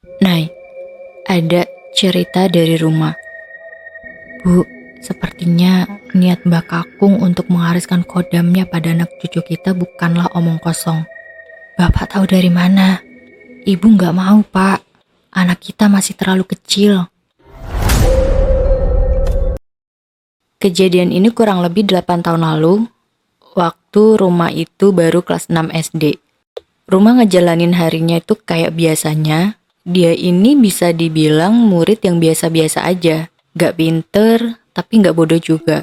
Nah, ada cerita dari rumah. Bu, sepertinya niat Mbak Kakung untuk menghariskan kodamnya pada anak cucu kita bukanlah omong kosong. Bapak tahu dari mana? Ibu nggak mau, Pak. Anak kita masih terlalu kecil. Kejadian ini kurang lebih 8 tahun lalu, waktu rumah itu baru kelas 6 SD. Rumah ngejalanin harinya itu kayak biasanya. Dia ini bisa dibilang murid yang biasa-biasa aja. Gak pinter, tapi gak bodoh juga.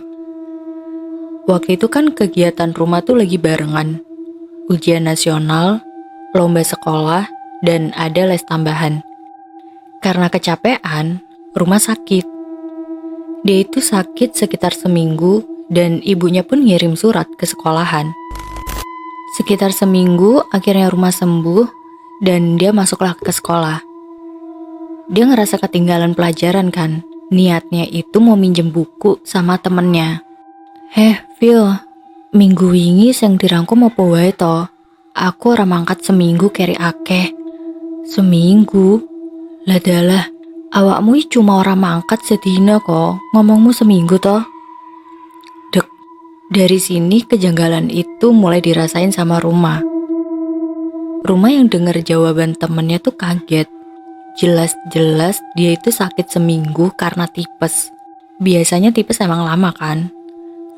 Waktu itu kan kegiatan rumah tuh lagi barengan. Ujian nasional, lomba sekolah, dan ada les tambahan. Karena kecapean, rumah sakit. Dia itu sakit sekitar seminggu dan ibunya pun ngirim surat ke sekolahan. Sekitar seminggu akhirnya rumah sembuh dan dia masuklah ke sekolah. Dia ngerasa ketinggalan pelajaran kan. Niatnya itu mau minjem buku sama temennya. Phil, minggu wingi sing dirangkum apa wae to? Aku ora mangkat seminggu keri akeh. Seminggu? Lah dalah, awakmu cuma ora mangkat sedina kok. Ngomongmu seminggu toh? Dek, dari sini kejanggalan itu mulai dirasain sama Rumah. Rumah yang dengar jawaban temennya tuh kaget. Jelas-jelas dia itu sakit seminggu karena tipes. Biasanya tipes emang lama kan?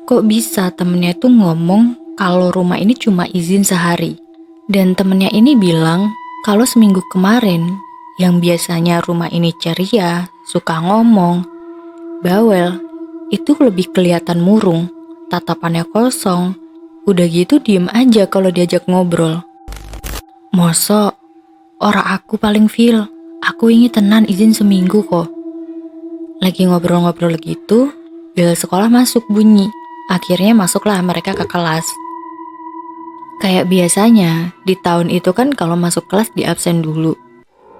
Kok bisa temennya tuh ngomong kalau Rumah ini cuma izin sehari? Dan temennya ini bilang kalau seminggu kemarin yang biasanya Rumah ini ceria, suka ngomong, bawel, itu lebih kelihatan murung, tatapannya kosong. Udah gitu diem aja kalau diajak ngobrol. Mosok, ora aku paling feel. Aku ingin tenan izin seminggu kok. Lagi ngobrol-ngobrol gitu, bel sekolah masuk bunyi. Akhirnya masuklah mereka ke kelas. Kayak biasanya, di tahun itu kan kalau masuk kelas di absen dulu.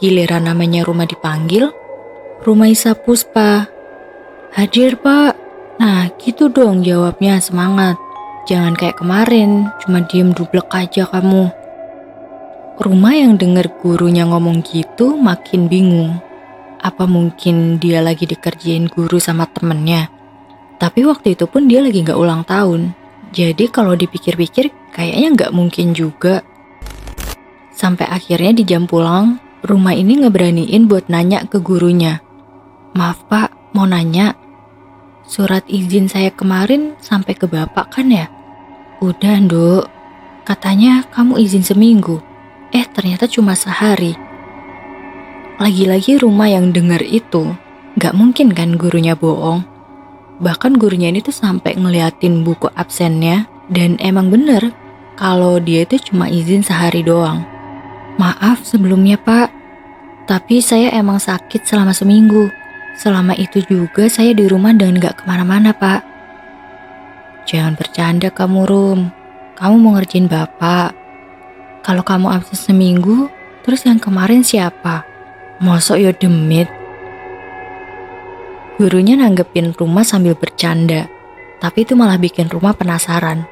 Giliran namanya Rumah dipanggil, Rumah Isa Puspa. Hadir Pak. Nah gitu dong jawabnya semangat. Jangan kayak kemarin, cuma diem dublek aja kamu. Rumah yang dengar gurunya ngomong gitu makin bingung. Apa mungkin dia lagi dikerjain guru sama temennya? Tapi waktu itu pun dia lagi gak ulang tahun. Jadi kalau dipikir-pikir kayaknya gak mungkin juga. Sampai akhirnya di jam pulang, Rumah ini ngeberaniin buat nanya ke gurunya. Maaf Pak, mau nanya. Surat izin saya kemarin sampai ke Bapak kan ya? Udah Nduk, katanya kamu izin seminggu. Ternyata cuma sehari. Lagi-lagi Rumah yang dengar itu, gak mungkin kan gurunya bohong. Bahkan gurunya ini tuh sampai ngeliatin buku absennya dan emang bener kalau dia itu cuma izin sehari doang. Maaf sebelumnya Pak, tapi saya emang sakit selama seminggu. Selama itu juga saya di rumah dan gak kemana-mana Pak. Jangan bercanda kamu Rum, kamu mau ngerjain Bapak. Kalau kamu absen seminggu, terus yang kemarin siapa? Mosok yo demit. Gurunya nanggepin Rumah sambil bercanda, tapi itu malah bikin Rumah penasaran.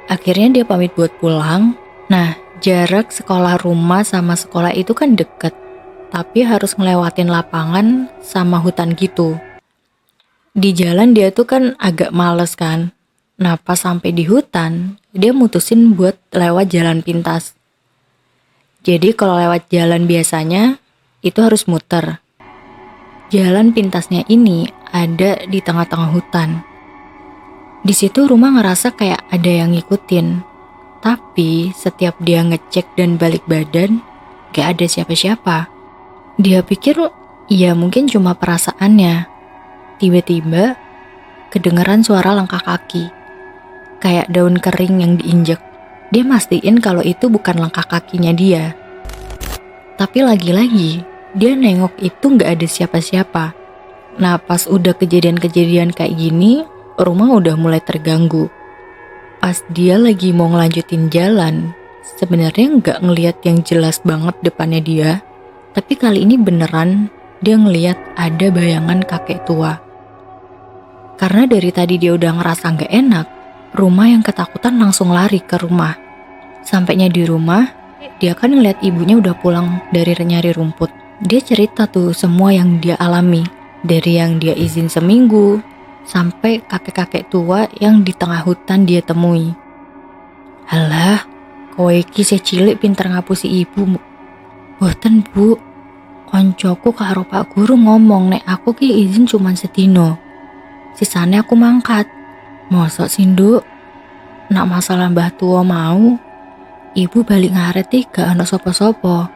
Akhirnya dia pamit buat pulang. Nah, jarak sekolah Rumah sama sekolah itu kan deket, tapi harus ngelewatin lapangan sama hutan gitu. Di jalan dia tuh kan agak males kan. Nah pas sampai di hutan, dia mutusin buat lewat jalan pintas. Jadi kalau lewat jalan biasanya, itu harus muter. Jalan pintasnya ini ada di tengah-tengah hutan. Di situ Rumah ngerasa kayak ada yang ngikutin. Tapi setiap dia ngecek dan balik badan, gak ada siapa-siapa. Dia pikir ya mungkin cuma perasaannya. Tiba-tiba kedengeran suara langkah kaki. Kayak daun kering yang diinjek. Dia mastiin kalau itu bukan langkah kakinya dia. Tapi lagi-lagi, dia nengok itu gak ada siapa-siapa. Nah pas udah kejadian-kejadian kayak gini, Rumah udah mulai terganggu. Pas dia lagi mau ngelanjutin jalan, sebenarnya gak ngeliat yang jelas banget depannya dia. Tapi kali ini beneran dia ngeliat ada bayangan kakek tua. Karena dari tadi dia udah ngerasa gak enak, Rumah yang ketakutan langsung lari ke rumah. Sampainya di rumah, Dia kan ngeliat ibunya udah pulang dari nyari rumput. Dia cerita tuh semua yang dia alami. Dari yang dia izin seminggu, sampai kakek-kakek tua yang di tengah hutan dia temui. Halah, kowe iki sih cilik pinter ngapusi ibu. Boten bu, koncoku karo Pak Guru ngomong nek aku ki izin cuman sedino. Sisane aku mangkat. Mosok sih nduk, nak masalah mbah tua mau, ibu balik ngareti gak ana sopo-sopo.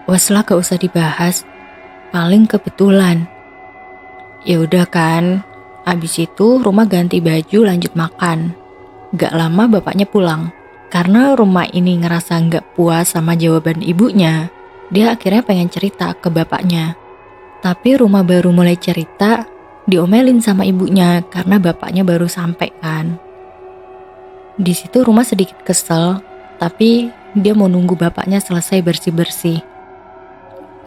Wes lah gak usah dibahas, paling kebetulan. Ya udah kan, abis itu rumah ganti baju lanjut makan. Gak lama bapaknya pulang. Karena rumah ini ngerasa gak puas sama jawaban ibunya, dia akhirnya pengen cerita ke bapaknya. Tapi rumah baru mulai cerita, diomelin sama ibunya karena bapaknya baru sampai kan. Di situ rumah sedikit kesel, tapi dia mau nunggu bapaknya selesai bersih-bersih.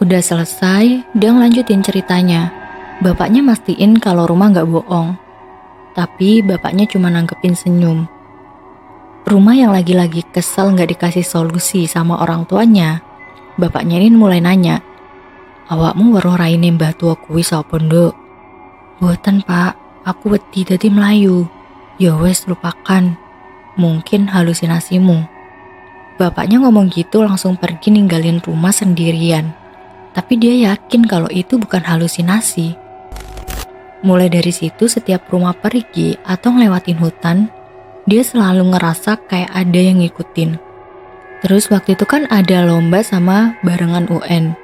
Udah selesai, dia ngelanjutin ceritanya. Bapaknya mastiin kalau rumah gak bohong, tapi bapaknya cuma nanggepin senyum. Rumah yang lagi-lagi kesel gak dikasih solusi sama orang tuanya, bapaknya ini mulai nanya, awakmu weruh raine mbah tua kuwi sapa nduk? Boten pak, aku wedi dadi melayu. Ya wes lupakan, mungkin halusinasimu. Bapaknya ngomong gitu langsung pergi ninggalin rumah sendirian. Tapi dia yakin kalau itu bukan halusinasi. Mulai dari situ setiap rumah pergi atau ngelewatin hutan, dia selalu ngerasa kayak ada yang ngikutin. Terus waktu itu kan ada lomba sama barengan UN.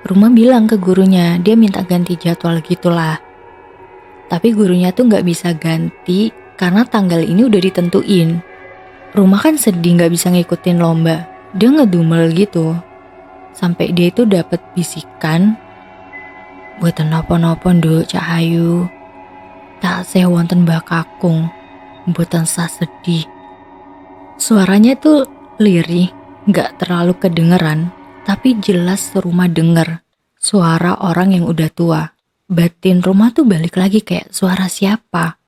Rumah bilang ke gurunya, dia minta ganti jadwal gitulah. Tapi gurunya tuh gak bisa ganti karena tanggal ini udah ditentuin. Rumah kan sedih gak bisa ngikutin lomba. Dia ngedumel gitu. Sampai dia itu dapat bisikan, "Boten napa-napa nduk Cak Ayu. Taksih wonten Mbah Kakung, mboten sah sedih." Suaranya tuh lirih, gak terlalu kedengeran, tapi jelas serumah denger. Suara orang yang udah tua. Batin rumah tuh balik lagi kayak suara siapa.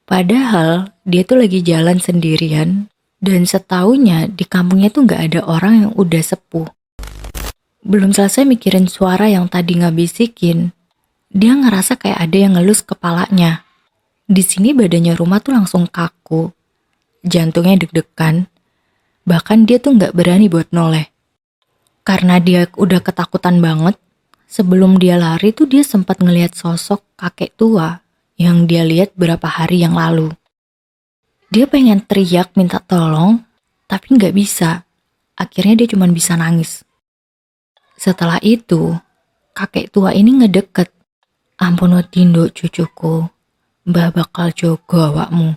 Padahal dia tuh lagi jalan sendirian, dan setaunya di kampungnya tuh gak ada orang yang udah sepuh. Belum selesai mikirin suara yang tadi ngabisikin, dia ngerasa kayak ada yang ngelus kepalanya. Di sini badannya rumah tuh langsung kaku, jantungnya deg-degan, bahkan dia tuh gak berani buat noleh. Karena dia udah ketakutan banget, sebelum dia lari tuh dia sempat ngelihat sosok kakek tua yang dia lihat berapa hari yang lalu. Dia pengen teriak minta tolong, tapi gak bisa. Akhirnya dia cuma bisa nangis. Setelah itu, kakek tua ini ngedeket. "Ampun wedi nduk cucuku, Mbah bakal jogo awakmu."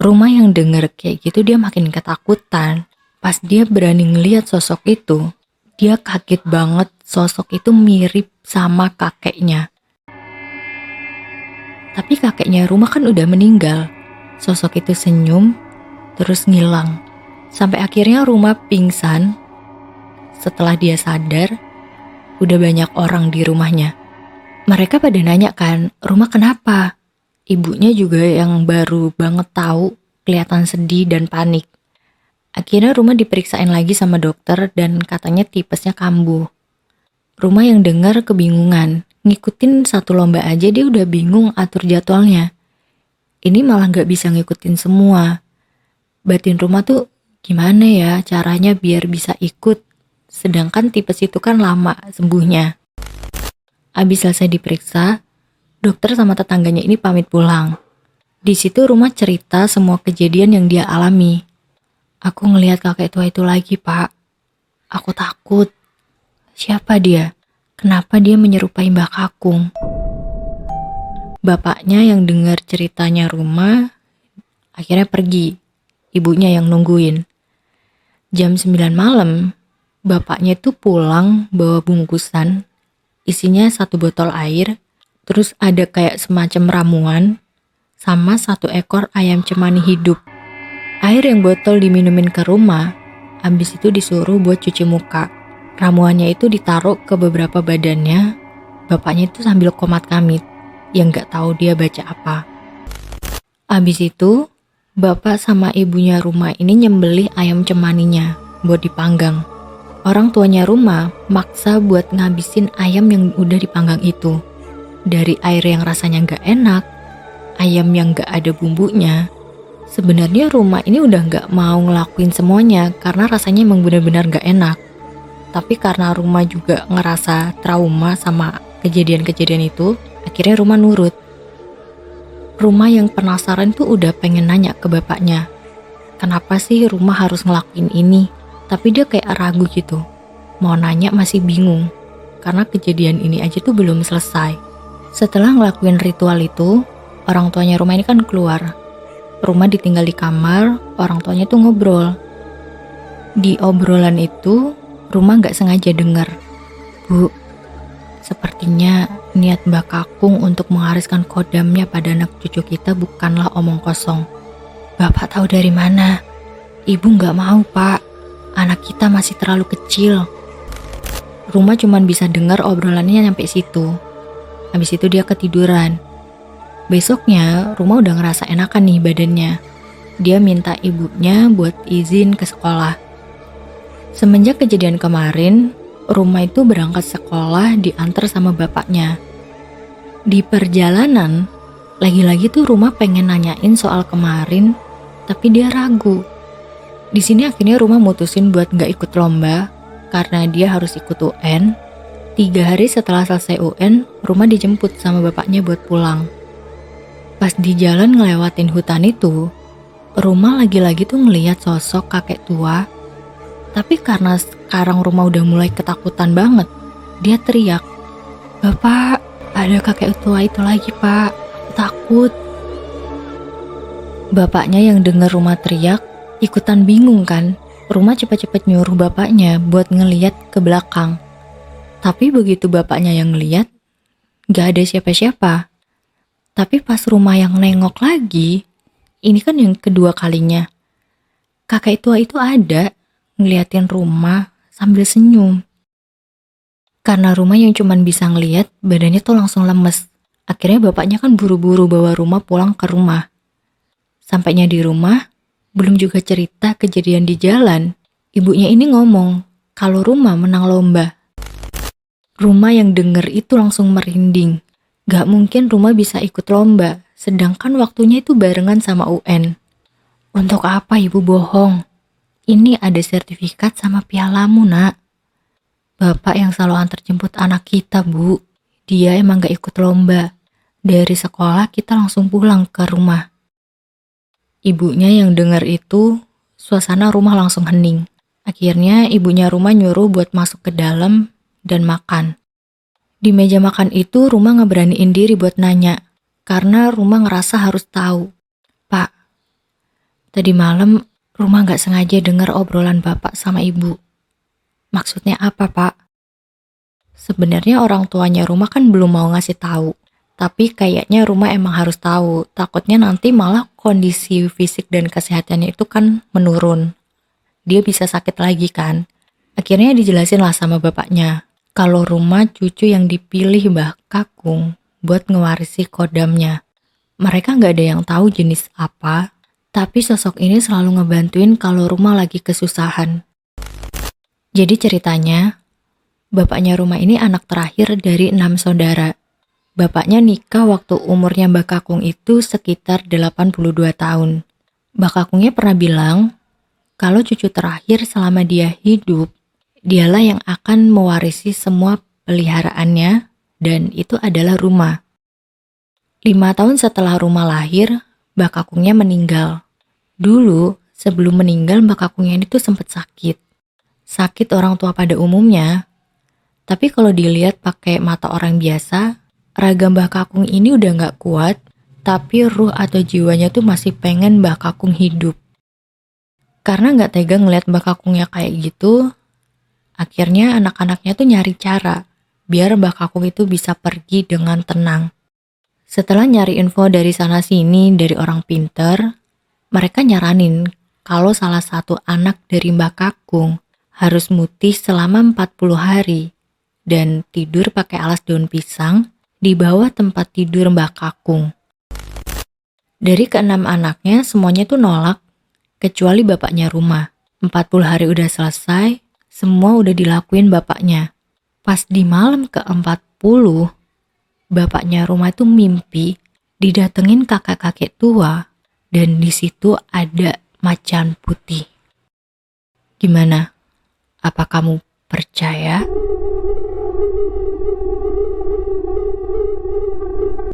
Rumah yang denger kayak gitu dia makin ketakutan. Pas dia berani ngelihat sosok itu, dia kaget banget sosok itu mirip sama kakeknya. Tapi kakeknya rumah kan udah meninggal. Sosok itu senyum, terus ngilang. Sampai akhirnya rumah pingsan. Setelah dia sadar, udah banyak orang di rumahnya. Mereka pada nanya kan, rumah kenapa? Ibunya juga yang baru banget tahu, kelihatan sedih dan panik. Akhirnya rumah diperiksain lagi sama dokter dan katanya tipesnya kambuh. Rumah yang dengar kebingungan, ngikutin satu lomba aja dia udah bingung atur jadwalnya. Ini malah gak bisa ngikutin semua. Batin rumah tuh gimana ya caranya biar bisa ikut? Sedangkan tipes itu kan lama sembuhnya. Abis selesai diperiksa, dokter sama tetangganya ini pamit pulang. Di situ rumah cerita semua kejadian yang dia alami. "Aku ngelihat kakek tua itu lagi, Pak. Aku takut." "Siapa dia? Kenapa dia menyerupai Mbah Kakung?" Bapaknya yang dengar ceritanya rumah akhirnya pergi. Ibunya yang nungguin. Jam 9 malam, bapaknya itu pulang bawa bungkusan, isinya 1 botol air, terus ada kayak semacam ramuan, sama 1 ekor ayam cemani hidup. Air yang botol diminumin ke rumah, habis itu disuruh buat cuci muka. Ramuannya itu ditaruh ke beberapa badannya, bapaknya itu sambil komat kamit, yang gak tahu dia baca apa. Habis itu, bapak sama ibunya rumah ini nyembelih ayam cemaninya. buat dipanggang. Orang tuanya Rumah maksa buat ngabisin ayam yang udah dipanggang itu. Dari air yang rasanya gak enak, ayam yang gak ada bumbunya. Sebenarnya Rumah ini udah gak mau ngelakuin semuanya karena rasanya emang benar-benar gak enak. Tapi karena Rumah juga ngerasa trauma sama kejadian-kejadian itu, akhirnya Rumah nurut. Rumah yang penasaran tuh udah pengen nanya ke bapaknya, kenapa sih Rumah harus ngelakuin ini? Tapi dia kayak ragu gitu. Mau nanya masih bingung, karena kejadian ini aja tuh belum selesai. Setelah ngelakuin ritual itu, orang tuanya Rumah ini kan keluar. Rumah ditinggal di kamar, orang tuanya tuh ngobrol. Di obrolan itu, Rumah gak sengaja dengar, "Bu, sepertinya niat Mbak Kakung untuk menghariskan kodamnya pada anak cucu kita bukanlah omong kosong." "Bapak tahu dari mana?" "Ibu gak mau, Pak. Anak kita masih terlalu kecil." Rumah cuman bisa dengar obrolannya sampai situ. Habis itu dia ketiduran. Besoknya Rumah udah ngerasa enakan nih badannya. Dia minta ibunya buat izin ke sekolah. Semenjak kejadian kemarin, Rumah itu berangkat sekolah diantar sama bapaknya. Di perjalanan, lagi-lagi tuh Rumah pengen nanyain soal kemarin, tapi dia ragu. Di sini akhirnya Rumah mutusin buat gak ikut lomba karena dia harus ikut UN. 3 hari setelah selesai UN, Rumah dijemput sama bapaknya buat pulang. Pas di jalan ngelewatin hutan itu, Rumah lagi-lagi tuh ngeliat sosok kakek tua. Tapi karena sekarang Rumah udah mulai ketakutan banget, dia teriak, "Bapak, ada kakek tua itu lagi, Pak. Aku takut." Bapaknya yang denger Rumah teriak, ikutan bingung kan. Rumah cepet-cepet nyuruh bapaknya buat ngeliat ke belakang. Tapi begitu bapaknya yang ngeliat, gak ada siapa-siapa. Tapi pas Rumah yang nengok lagi, ini kan yang kedua kalinya, kakek tua itu ada, ngeliatin Rumah sambil senyum. Karena Rumah yang cuman bisa ngeliat, badannya tuh langsung lemes. Akhirnya bapaknya kan buru-buru bawa Rumah pulang ke rumah. Sampainya di rumah, belum juga cerita kejadian di jalan, ibunya ini ngomong kalau Rumah menang lomba. Rumah yang denger itu langsung merinding. Gak mungkin Rumah bisa ikut lomba, sedangkan waktunya itu barengan sama UN. "Untuk apa ibu bohong? Ini ada sertifikat sama pialamu, Nak. Bapak yang selalu antar jemput anak kita, Bu. Dia emang gak ikut lomba. Dari sekolah kita langsung pulang ke rumah." Ibunya yang dengar itu, suasana rumah langsung hening. Akhirnya ibunya Rumah nyuruh buat masuk ke dalam dan makan. Di meja makan itu Rumah ngeberaniin diri buat nanya, karena Rumah ngerasa harus tahu. "Pak, tadi malam Rumah gak sengaja dengar obrolan Bapak sama Ibu. Maksudnya apa, Pak?" Sebenarnya orang tuanya Rumah kan belum mau ngasih tahu. Tapi kayaknya Rumah emang harus tahu, takutnya nanti malah kondisi fisik dan kesehatannya itu kan menurun. Dia bisa sakit lagi kan. Akhirnya dijelasin lah sama bapaknya, kalau Rumah cucu yang dipilih Mbah Kakung buat ngewarisi kodamnya. Mereka gak ada yang tahu jenis apa, tapi sosok ini selalu ngebantuin kalau Rumah lagi kesusahan. Jadi ceritanya, bapaknya Rumah ini anak terakhir dari 6 saudara. Bapaknya nikah waktu umurnya Mbah Kakung itu sekitar 82 tahun. Mbah Kakungnya pernah bilang, kalau cucu terakhir selama dia hidup, dialah yang akan mewarisi semua peliharaannya, dan itu adalah Rumah. 5 tahun setelah Rumah lahir, Mbah Kakungnya meninggal. Dulu, sebelum meninggal Mbah Kakungnya ini tuh sempat sakit. Sakit orang tua pada umumnya, tapi kalau dilihat pakai mata orang biasa, raga Mbah Kakung ini udah gak kuat, tapi ruh atau jiwanya tuh masih pengen Mbah Kakung hidup. Karena gak tega ngeliat Mbah Kakungnya kayak gitu, akhirnya anak-anaknya tuh nyari cara biar Mbah Kakung itu bisa pergi dengan tenang. Setelah nyari info dari sana-sini dari orang pinter, mereka nyaranin kalau salah satu anak dari Mbah Kakung harus mutih selama 40 hari dan tidur pakai alas daun pisang di bawah tempat tidur Mbah Kakung. Dari ke-6 anaknya semuanya tuh nolak, kecuali bapaknya Rumah. 40 hari udah selesai, semua udah dilakuin bapaknya. Pas di malam ke-40, bapaknya rumah itu mimpi didatengin kakek-kakek tua dan di situ ada macan putih. Gimana? Apa kamu percaya?